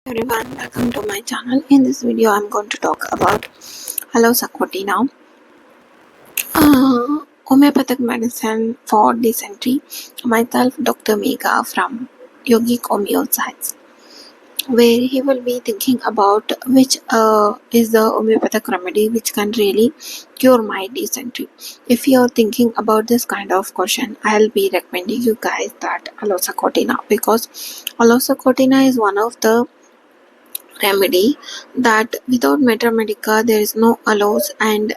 Everyone, welcome to my channel. In this video I'm going to talk about halosacotina, homeopathic medicine for dysentery. Myself, Dr. Megha from Yogic Homeopaths, where he will be thinking about which is the homeopathic remedy which can really cure my dysentery. If you are thinking about this kind of question, I'll be recommending you guys that halosacotina, because halosacotina is one of the remedy that without mathematica there is no allows, and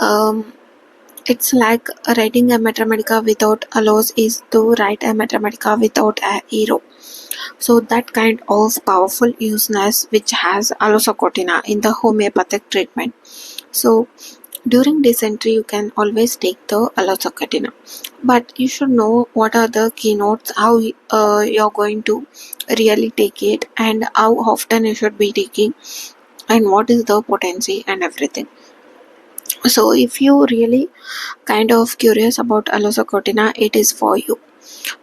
um, it's like writing a mathematica without allows is to write a mathematica without a hero. So that kind of powerful useness which has allosacotina in the homeopathic treatment. So during dysentery, you can always take the allosacotina, but you should know what are the keynotes, how you're going to really take it, and how often you should be taking, and what is the potency and everything. So, if you really kind of curious about allosacotina, it is for you.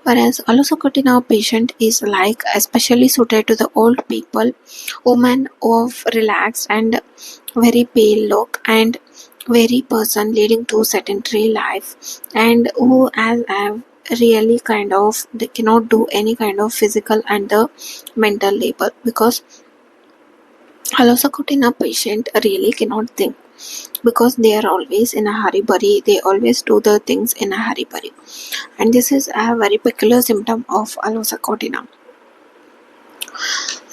Whereas allosacotina patient is like especially suited to the old people, women of relaxed and very pale look, and very person leading to sedentary life, and who have really kind of they cannot do any kind of physical and the mental labor, because allosacotina patient really cannot think, because they are always in a hurry burry, they always do the things in a hurry burry, and this is a very peculiar symptom of allosacotina.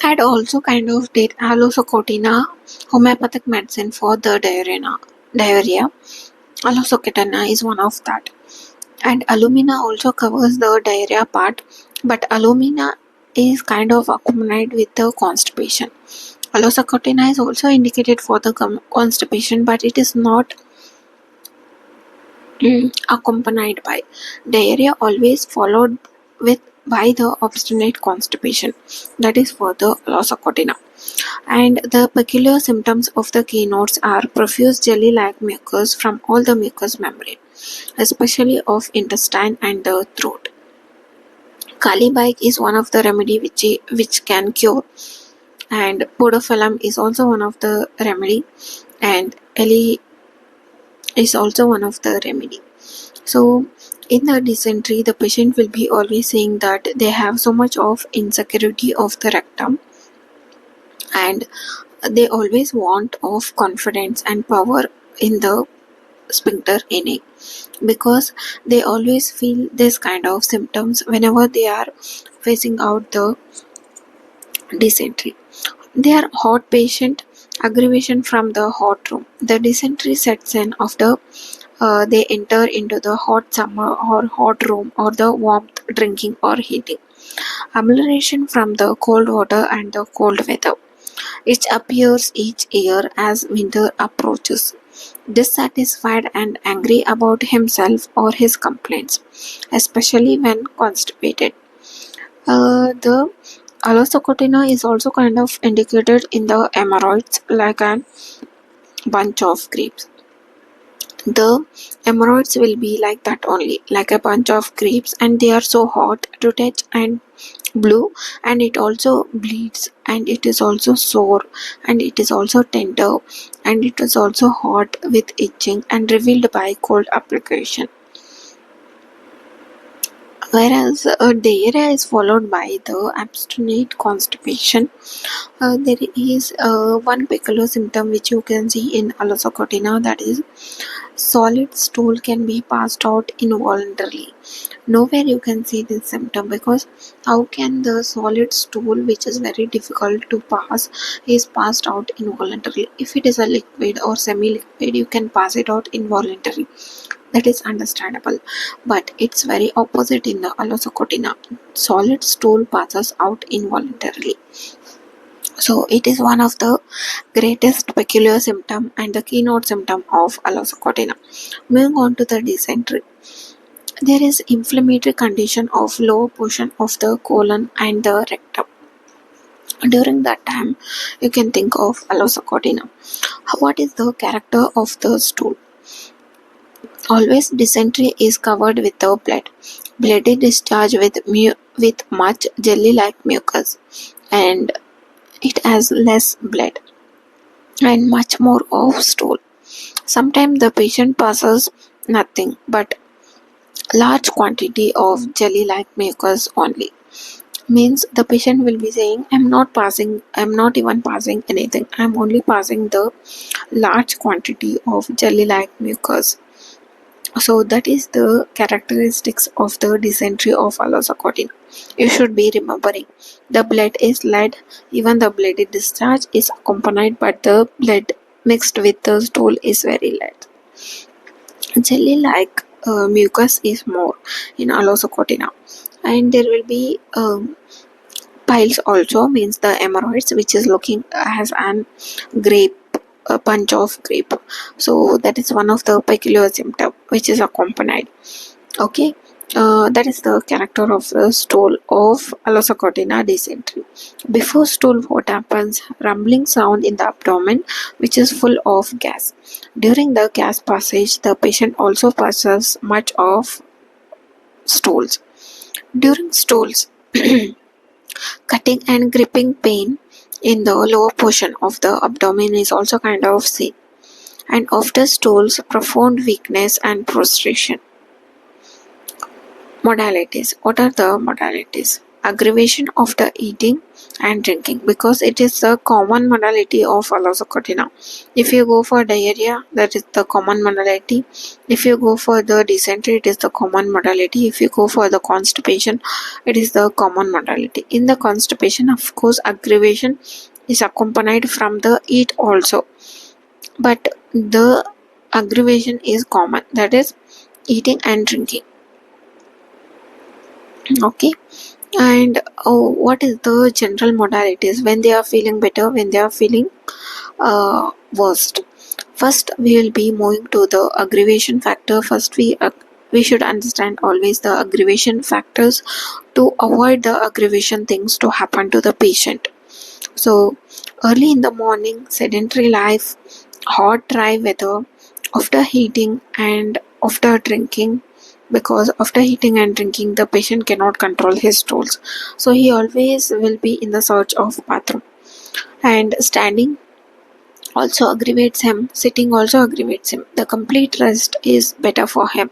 And also kind of did allosacotina homeopathic medicine for the diarrhea. Allosacotina is one of that, and alumina also covers the diarrhea part, but alumina is kind of accompanied with the constipation. Allosacotina is also indicated for the constipation, but it is not accompanied by diarrhea, always followed with by the obstinate constipation. That is for the allosacotina. And the peculiar symptoms of the keynotes are profuse jelly-like mucus from all the mucous membrane, especially of intestine and the throat. Kali bike is one of the remedy which can cure, and podophyllum is also one of the remedy, and Eli is also one of the remedy. So in the dysentery, the patient will be always saying that they have so much of insecurity of the rectum, and they always want of confidence and power in the sphincter inning, because they always feel this kind of symptoms whenever they are facing out the dysentery. They are hot patient, aggravation from the hot room. The dysentery sets in after they enter into the hot summer or hot room, or the warmth drinking or heating. Amelioration from the cold water and the cold weather. It appears each year as winter approaches. Dissatisfied and angry about himself or his complaints, especially when constipated. The allosacotina is also kind of indicated in the hemorrhoids like a bunch of grapes. The hemorrhoids will be like that only, like a bunch of grapes, and they are so hot to touch and blue, and it also bleeds, and it is also sore, and it is also tender, and it is also hot with itching and revealed by cold application. Whereas diarrhea is followed by the obstinate constipation. There is one peculiar symptom which you can see in allosacotina, that is solid stool can be passed out involuntarily. Nowhere you can see this symptom, because how can the solid stool, which is very difficult to pass, is passed out involuntarily? If it is a liquid or semi-liquid, you can pass it out involuntarily. That is understandable, but it's very opposite in the allosacotina. Solid stool passes out involuntarily. So it is one of the greatest peculiar symptom and the keynote symptom of allosacotina. Moving on to the dysentery. There is inflammatory condition of lower portion of the colon and the rectum. During that time, you can think of allosacotina. What is the character of the stool? Always dysentery is covered with the blood. Bloody discharge with much jelly-like mucus, and has less blood and much more of stool. Sometimes the patient passes nothing but large quantity of jelly-like mucus only. Means the patient will be saying, I'm not even passing anything. I'm only passing the large quantity of jelly-like mucus. So that is the characteristics of the dysentery of alosacotina. You should be remembering the blood is lead, even the bloody discharge is accompanied, but the blood mixed with the stool is very light. Jelly like mucus is more in alosacotina, and there will be piles also, means the hemorrhoids, which is looking as an grape, a bunch of grape. So that is one of the peculiar symptom which is accompanied. Okay, that is the character of the stool of alosacotina dysentery. Before stool, what happens? Rumbling sound in the abdomen, which is full of gas. During the gas passage, the patient also passes much of stools. During stools, cutting and gripping pain in the lower portion of the abdomen is also kind of seen. And after stools, profound weakness and prostration. Modalities. What are the modalities? Aggravation after eating and drinking, because it is the common modality of alosacotina. If you go for diarrhea, that is the common modality. If you go for the dysentery, it is the common modality. If you go for the constipation, it is the common modality. In the constipation, of course, aggravation is accompanied from the eat also, but the aggravation is common, that is eating and drinking. Okay, and what is the general modalities when they are feeling better, when they are feeling worst? First, we will be moving to the aggravation factor. First, we should understand always the aggravation factors to avoid the aggravation things to happen to the patient. So, early in the morning, sedentary life, hot dry weather, after heating and after drinking, because after eating and drinking the patient cannot control his stools, so he always will be in the search of bathroom. And standing also aggravates him, sitting also aggravates him. The complete rest is better for him.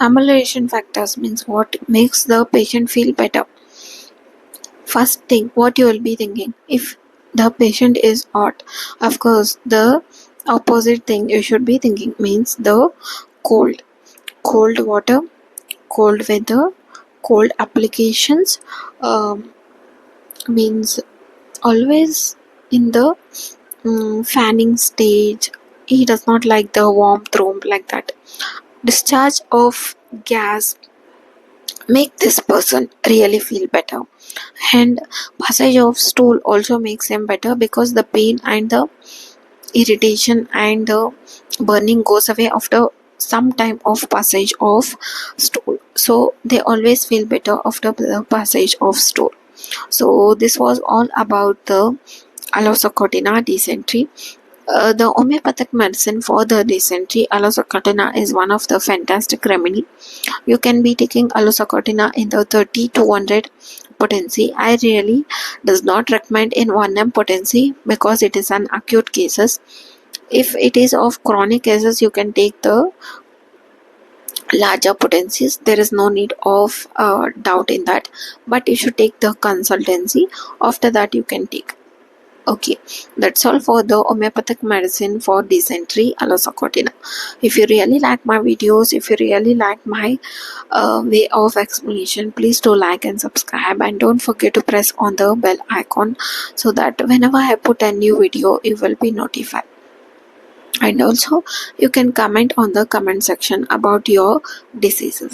Amelioration factors means what makes the patient feel better. First thing, what you will be thinking, if the patient is hot, of course the opposite thing you should be thinking means the cold water, cold weather, cold applications, means always in the fanning stage. He does not like the warmth room like that. Discharge of gas make this person really feel better, and passage of stool also makes him better, because the pain and the irritation and the burning goes away after some time of passage of stool, so they always feel better after the passage of stool. So this was all about the alosacotina dysentery. The homeopathic medicine for the dysentery, alosacotina is one of the fantastic remedy. You can be taking alosacotina in the 30 to 100 potency. I really does not recommend in 1 m potency, because it is an acute cases. If it is of chronic cases, you can take the larger potencies. There is no need of doubt in that, but you should take the consultancy. After that you can take. Okay, that's all for the homeopathic medicine for dysentery, alosacotina. If you really like my videos, if you really like my way of explanation, please do like and subscribe, and don't forget to press on the bell icon, so that whenever I put a new video, you will be notified. And also you can comment on the comment section about your diseases.